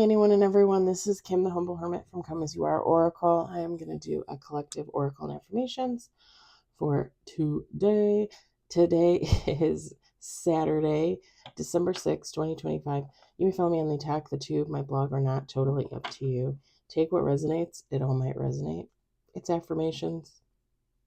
anyone and everyone. This is Kim, the Humble Hermit from Come As You Are Oracle. I am going to do a collective oracle and affirmations for today. Today is Saturday, December 6, 2025. You may follow me on the Attack the Tube, my blog, or not. Totally up to you. Take what resonates. It all might resonate. It's affirmations.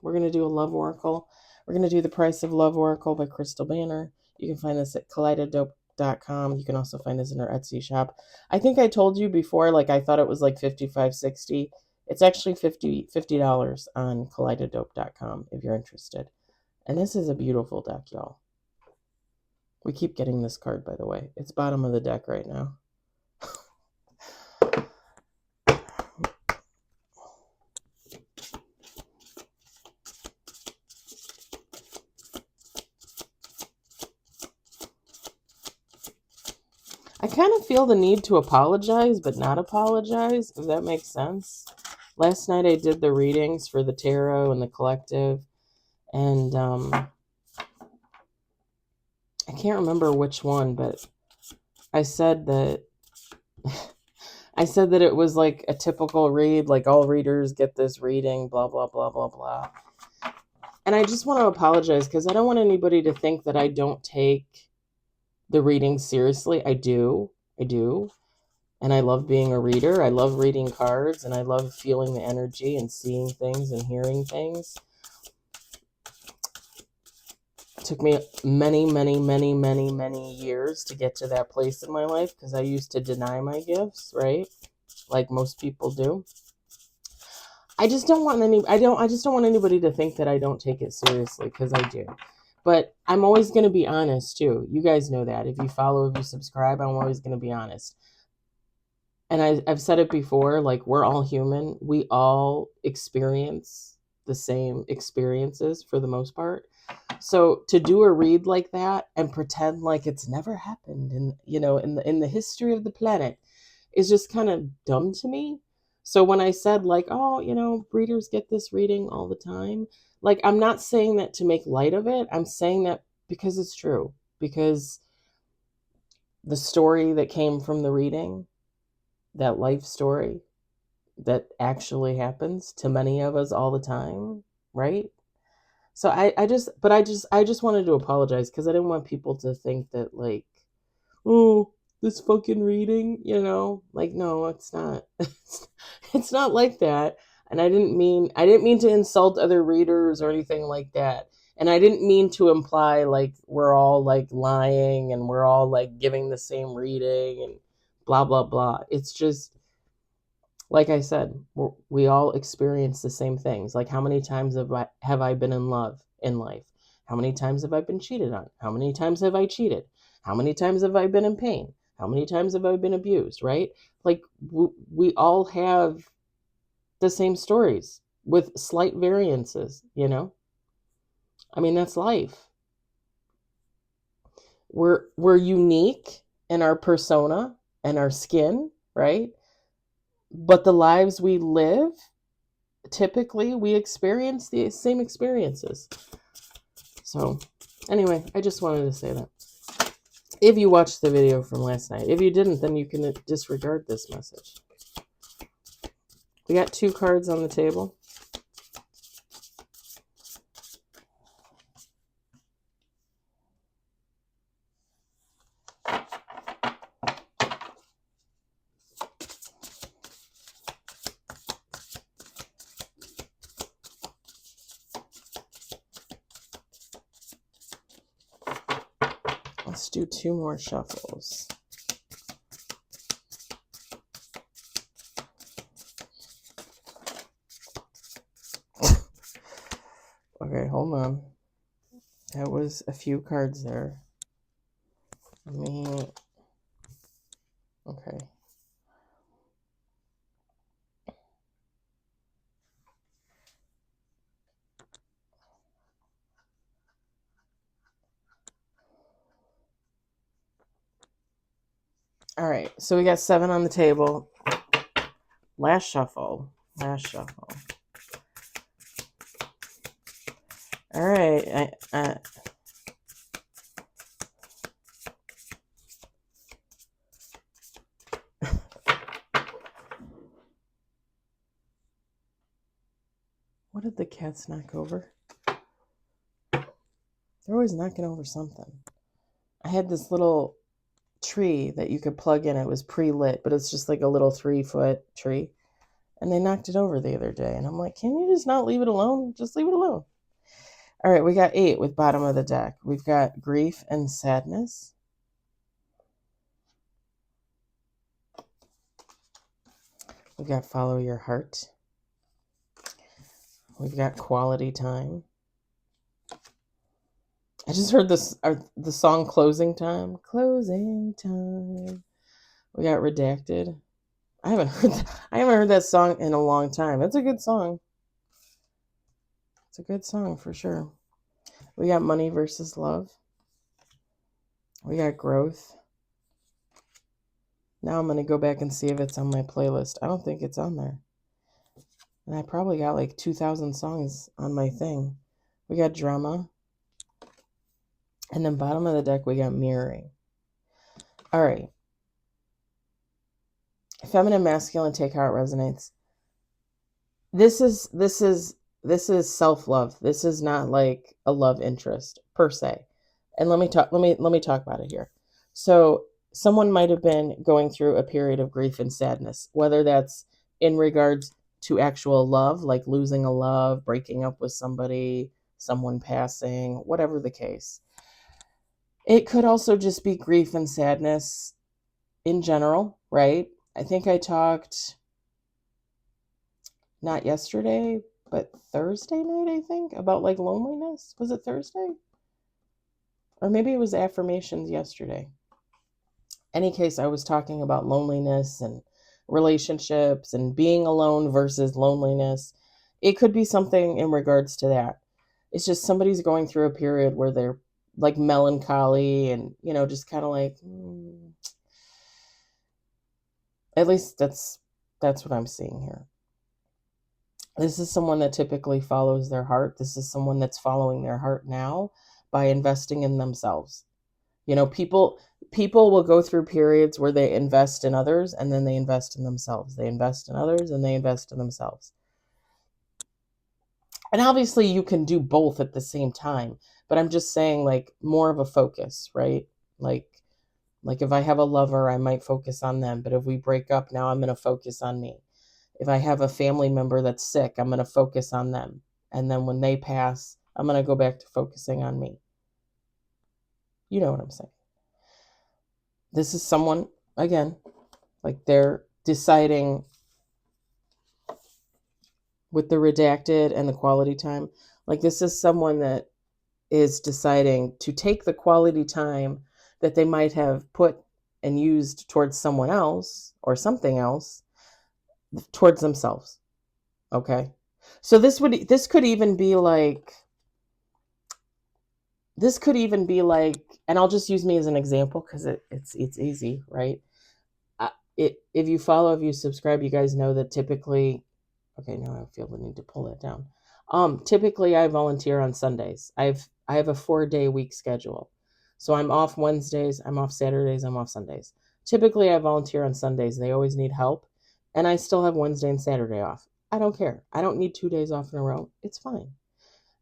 We're going to do a love oracle. We're going to do the Price of Love Oracle by Crystal Banner. You can find this at kaleidodope.com. You can also find this in our Etsy shop. I think I told you before, like I thought it was like $55.60. It's actually $50 on kaleidodope.com if you're interested. And this is a beautiful deck, y'all. We keep getting this card, by the way. It's bottom of the deck right now. I kind of feel the need to apologize, but not apologize, if that makes sense. Last night I did the readings for the tarot and the collective, and I can't remember which one, but I said that it was like a typical read, like all readers get this reading, blah, blah, blah, blah, blah. And I just want to apologize because I don't want anybody to think that I don't take the reading seriously. I do. And I love being a reader. I love reading cards, and I love feeling the energy and seeing things and hearing things. It took me many, many, many, many, many years to get to that place in my life because I used to deny my gifts, right? Like most people do. I just don't want anybody to think that I don't take it seriously, because I do. But I'm always going to be honest too. You guys know that. If you follow, if you subscribe, I'm always going to be honest. And I've said it before, like, we're all human. We all experience the same experiences for the most part. So to do a read like that and pretend like it's never happened in the history of the planet is just kind of dumb to me. So when I said, like, oh, readers get this reading all the time, like, I'm not saying that to make light of it. I'm saying that because it's true. Because the story that came from the reading, that life story that actually happens to many of us all the time, right? So I just wanted to apologize because I didn't want people to think that, like, oh, this fucking reading, like, no, it's not. It's not like that. And I didn't mean to insult other readers or anything like that. And I didn't mean to imply like we're all like lying and we're all like giving the same reading and blah, blah, blah. It's just, like I said, we all experience the same things. Like, how many times have I been in love in life? How many times have I been cheated on? How many times have I cheated? How many times have I been in pain? How many times have I been abused, right? Like, we all have the same stories with slight variances, I mean, that's life. We're unique in our persona and our skin, right? But the lives we live, typically we experience the same experiences. So anyway, I just wanted to say that. If you watched the video from last night. If you didn't, then you can disregard this message. We got 2 cards on the table. Let's do 2 more shuffles. Okay, hold on. That was a few cards there. Okay. All right, so we got 7 on the table. Last shuffle. All right. did the cats knock over? They're always knocking over something. I had this little tree that you could plug in. It was pre-lit, but it's just like a little 3-foot tree. And they knocked it over the other day. And I'm like, can you just not leave it alone? Just leave it alone. All right, we got 8 with bottom of the deck. We've got grief and sadness. We've got follow your heart. We've got quality time. I just heard the song Closing Time. Closing Time. We got redacted. I haven't heard that song in a long time. It's a good song. It's a good song for sure. We got money versus love. We got growth. Now I'm going to go back and see if it's on my playlist. I don't think it's on there. And I probably got like 2,000 songs on my thing. We got drama. And then bottom of the deck, we got mirroring. All right. Feminine, masculine, take how it resonates. This is self-love. This is not like a love interest per se. And let me talk about it here. So someone might have been going through a period of grief and sadness, whether that's in regards to actual love, like losing a love, breaking up with somebody, someone passing, whatever the case. It could also just be grief and sadness in general, right? I think I talked not yesterday, but Thursday night, I think, about like loneliness. Was it Thursday? Or maybe it was affirmations yesterday. Any case, I was talking about loneliness and relationships and being alone versus loneliness. It could be something in regards to that. It's just somebody's going through a period where they're like melancholy and, just kind of like, at least that's what I'm seeing here. This is someone that typically follows their heart. This is someone that's following their heart now by investing in themselves. People will go through periods where they invest in others and then they invest in themselves. They invest in others and they invest in themselves. And obviously you can do both at the same time, but I'm just saying like more of a focus, right? Like if I have a lover, I might focus on them, but if we break up now, I'm going to focus on me. If I have a family member that's sick, I'm going to focus on them. And then when they pass, I'm going to go back to focusing on me. You know what I'm saying? This is someone, again, like they're deciding with the redacted and the quality time. Like this is someone that is deciding to take the quality time that they might have put and used towards someone else or something else towards themselves. Okay. So this could even be like, and I'll just use me as an example because it's easy, right? If you subscribe, you guys know that typically, okay, now I feel the need to pull that down. Typically I volunteer on Sundays. I have a 4-day week schedule. So I'm off Wednesdays, I'm off Saturdays, I'm off Sundays. Typically I volunteer on Sundays. They always need help. And I still have Wednesday and Saturday off. I don't care. I don't need 2 days off in a row. It's fine.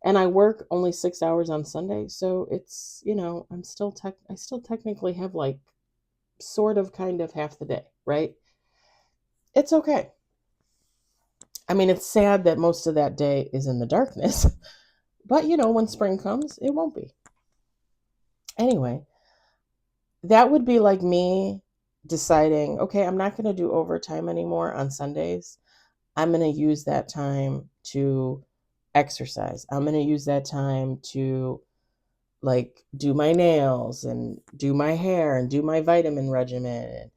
And I work only 6 hours on Sunday. So it's, I still technically have like sort of kind of half the day, right? It's okay. I mean, it's sad that most of that day is in the darkness, but when spring comes, it won't be. Anyway, that would be like me deciding, okay, I'm not going to do overtime anymore on Sundays. I'm going to use that time to exercise. I'm going to use that time to like do my nails and do my hair and do my vitamin regimen.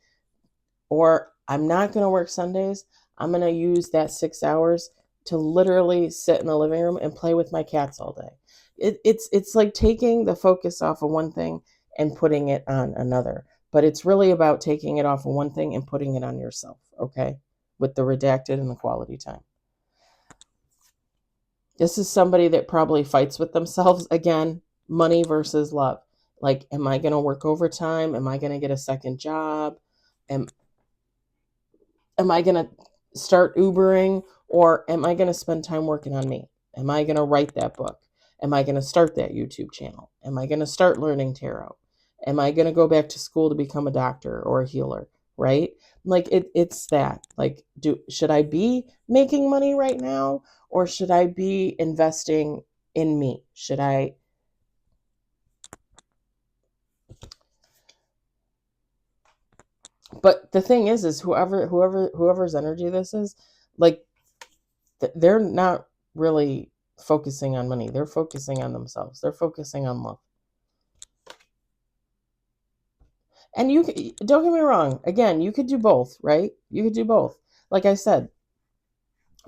Or I'm not going to work Sundays. I'm going to use that 6 hours to literally sit in the living room and play with my cats all day. It's like taking the focus off of one thing and putting it on another. But it's really about taking it off of one thing and putting it on yourself, okay? With the redacted and the quality time. This is somebody that probably fights with themselves. Again, money versus love. Like, am I going to work overtime? Am I going to get a second job? Am I going to start Ubering, or am I going to spend time working on me? Am I going to write that book? Am I going to start that YouTube channel? Am I going to start learning tarot? Am I going to go back to school to become a doctor or a healer? Right? Like it's that. Like, should I be making money right now, or should I be investing in me? Should I? But the thing is whoever's energy this is, like, they're not really focusing on money. They're focusing on themselves. They're focusing on love. And don't get me wrong. Again, you could do both, right? You could do both. Like I said,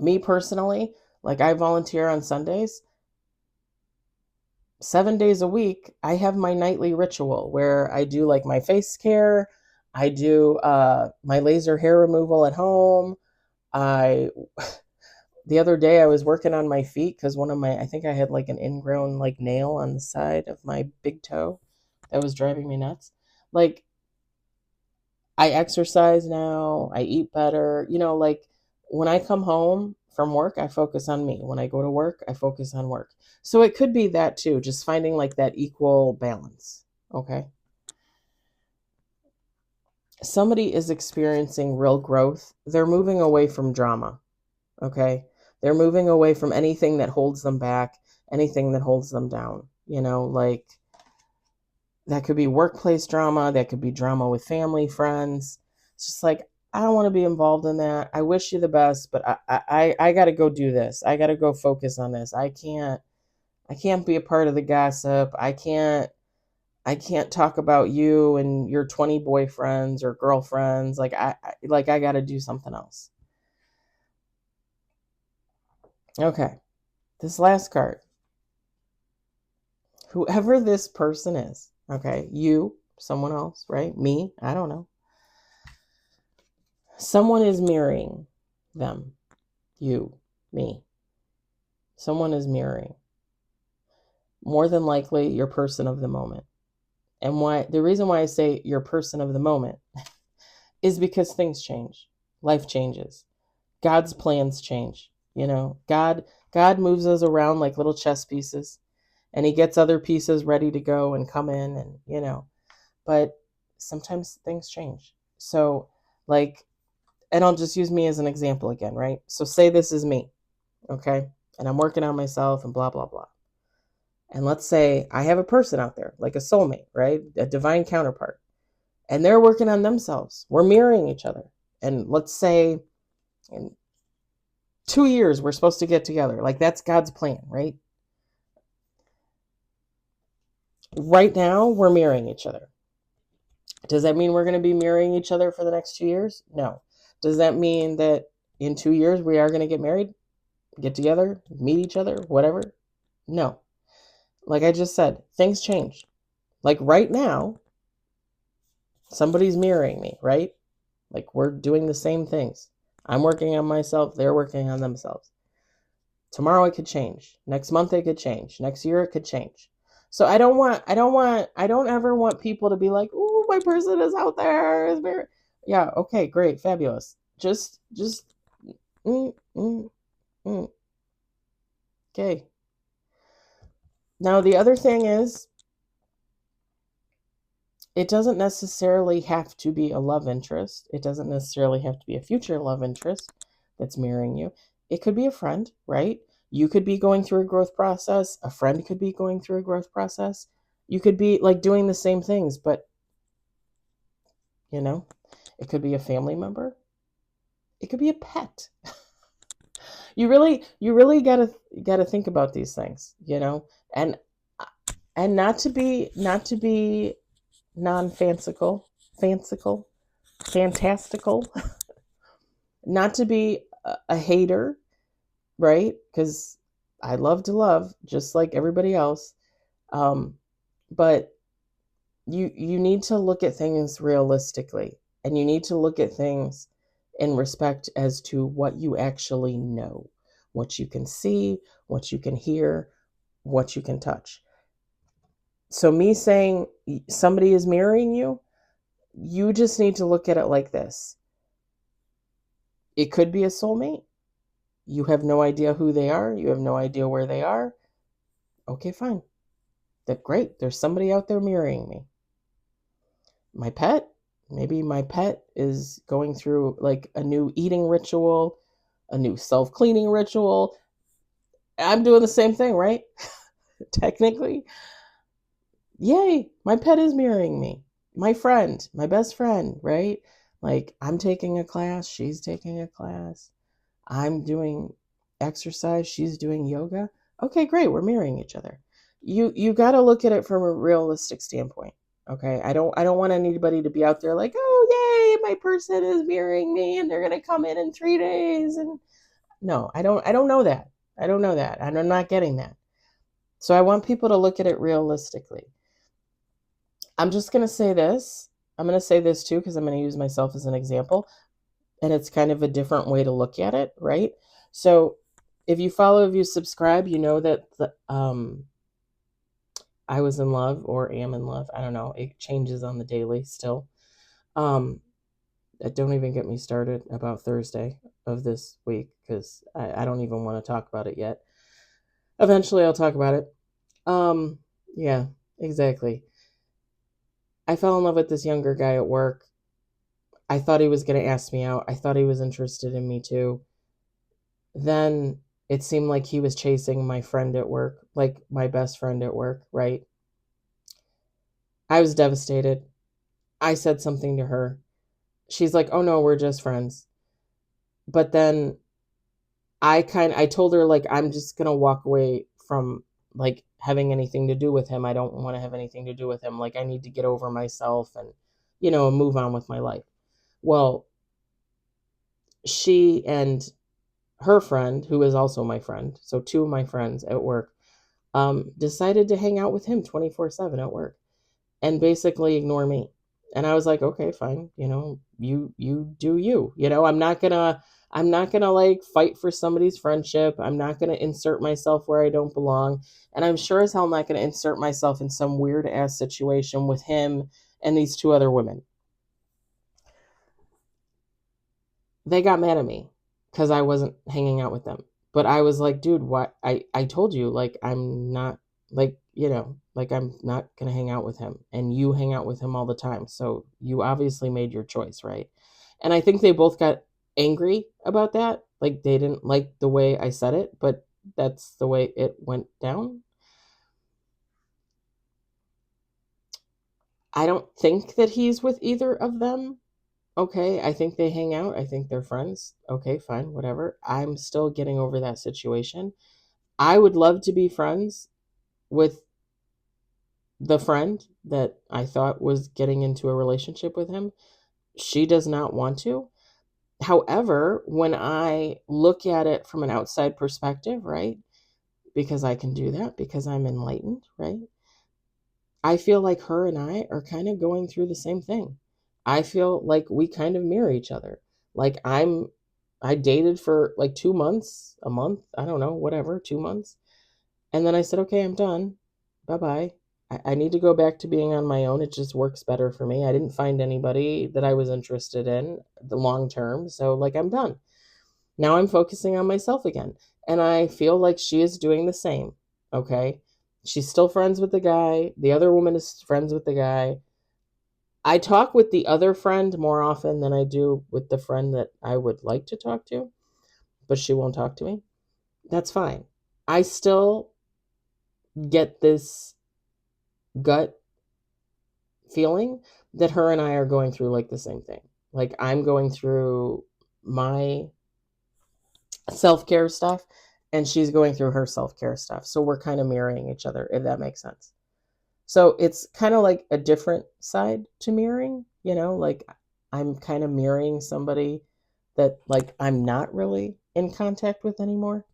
me personally, like, I volunteer on Sundays. 7 days a week, I have my nightly ritual where I do like my face care. I do my laser hair removal at home. The other day I was working on my feet because I think I had like an ingrown like nail on the side of my big toe that was driving me nuts. Like, I exercise now, I eat better. Like, when I come home from work, I focus on me. When I go to work, I focus on work. So it could be that too, just finding like that equal balance. Okay. Somebody is experiencing real growth. They're moving away from drama. Okay. They're moving away from anything that holds them back, anything that holds them down. Like, that could be workplace drama. That could be drama with family, friends. It's just like, I don't want to be involved in that. I wish you the best, but I got to go do this. I got to go focus on this. I can't be a part of the gossip. I can't talk about you and your 20 boyfriends or girlfriends. Like, I got to do something else. Okay. This last card. Whoever this person is, okay? You, someone else, right? Me, I don't know. Someone is mirroring them. You, me. Someone is mirroring. More than likely, your person of the moment. And the reason why I say your person of the moment is because things change. Life changes. God's plans change. God moves us around like little chess pieces, and he gets other pieces ready to go and come in, and but sometimes things change. So, like, and I'll just use me as an example again, right? So say this is me, okay? And I'm working on myself and blah, blah, blah. And let's say I have a person out there, like a soulmate, right? A divine counterpart. And they're working on themselves. We're mirroring each other. And let's say in 2 years, we're supposed to get together. Like, that's God's plan, right? Right now, we're mirroring each other. Does that mean we're going to be mirroring each other for the next 2 years? No. Does that mean that in 2 years we are going to get married, get together, meet each other, whatever? No. Like I just said, things change. Like right now, somebody's mirroring me, right? Like, we're doing the same things. I'm working on myself, they're working on themselves. Tomorrow it could change. Next month it could change. Next year it could change. So I don't ever want people to be like, "Ooh, my person is out there." Yeah, okay, great, fabulous. Just mm, mm, mm. Okay. Now the other thing is, it doesn't necessarily have to be a love interest. It doesn't necessarily have to be a future love interest that's mirroring you. It could be a friend, right? You could be going through a growth process. A friend could be going through a growth process. You could be like doing the same things, but it could be a family member. It could be a pet. You really gotta think about these things, and not to be non-fanciful, fantastical, not to be a hater, right? Because I love to love just like everybody else. But you need to look at things realistically, and you need to look at things in respect as to what you actually know, what you can see, what you can hear, what you can touch. So me saying somebody is mirroring you, you just need to look at it like this. It could be a soulmate. You have no idea who they are. You have no idea where they are. Okay, fine. That's great. There's somebody out there mirroring me. My pet, maybe my pet is going through like a new eating ritual, a new self-cleaning ritual. I'm doing the same thing, right? Technically. Yay, my pet is mirroring me. My friend, my best friend, right? Like I'm taking a class, she's taking a class. I'm doing exercise, she's doing yoga. Okay, great, we're mirroring each other. You got to look at it from a realistic standpoint. Okay? I don't want anybody to be out there like, "Oh, yay, my person is mirroring me and they're going to come in 3 days." And no, I don't know that. I don't know that. And I'm not getting that. So I want people to look at it realistically. I'm just going to say this. I'm going to say this too because I'm going to use myself as an example, and it's kind of a different way to look at it, right? So if you follow, if you subscribe, you know that I was in love or am in love. I don't know. It changes on the daily still. Um, don't even get me started about Thursday of this week because I don't even want to talk about it yet. Eventually, I'll talk about it. Yeah, exactly. I fell in love with this younger guy at work. I thought he was going to ask me out. I thought he was interested in me too. Then it seemed like he was chasing my friend at work, like my best friend at work, right? I was devastated. I said something to her. She's like, "Oh no, we're just friends." But then I told her like I'm just going to walk away from like having anything to do with him. I don't want to have anything to do with him. Like I need to get over myself and move on with my life. Well, she and her friend, who is also my friend, so two of my friends at work, decided to hang out with him 24/7 at work and basically ignore me. And I was like, okay, fine, you do you. I'm not gonna like fight for somebody's friendship. I'm not gonna insert myself where I don't belong. And I'm sure as hell not gonna insert myself in some weird ass situation with him and these two other women. They got mad at me because I wasn't hanging out with them. But I was like, dude, what? I told you, like, I'm not, like, I'm not going to hang out with him. And you hang out with him all the time. So you obviously made your choice, right? And I think they both got angry about that. Like, they didn't like the way I said it, but that's the way it went down. I don't think that he's with either of them. Okay, I think they hang out. I think they're friends. Okay, fine, whatever. I'm still getting over that situation. I would love to be friends with the friend that I thought was getting into a relationship with him. She does not want to. However, when I look at it from an outside perspective, right? Because I can do that because I'm enlightened, right? I feel like her and I are kind of going through the same thing. I feel like we kind of mirror each other. Like I dated for like 2 months, a month, I don't know, whatever, 2 months. And then I said, okay, I'm done. Bye bye. I need to go back to being on my own. It just works better for me. I didn't find anybody that I was interested in the long term. So, like, I'm done. Now I'm focusing on myself again. And I feel like she is doing the same. Okay. She's still friends with the guy. The other woman is friends with the guy. I talk with the other friend more often than I do with the friend that I would like to talk to, but she won't talk to me. That's fine. I still get this gut feeling that her and I are going through like the same thing. Like I'm going through my self-care stuff and she's going through her self-care stuff. So we're kind of mirroring each other, if that makes sense. So it's kind of like a different side to mirroring, like I'm kind of mirroring somebody that like I'm not really in contact with anymore.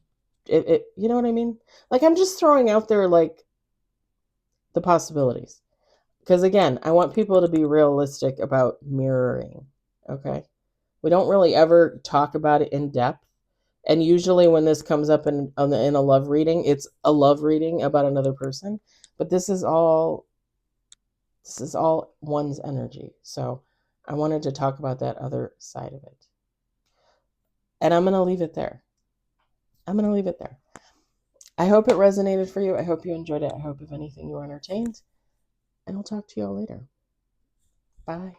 You know what I mean? Like I'm just throwing out there like the possibilities. Because again, I want people to be realistic about mirroring. Okay. We don't really ever talk about it in depth. And usually when this comes up in a love reading, it's a love reading about another person. But this is all one's energy. So I wanted to talk about that other side of it. And I'm going to leave it there. I'm going to leave it there. I hope it resonated for you. I hope you enjoyed it. I hope, if anything, you were entertained. And I'll talk to you all later. Bye.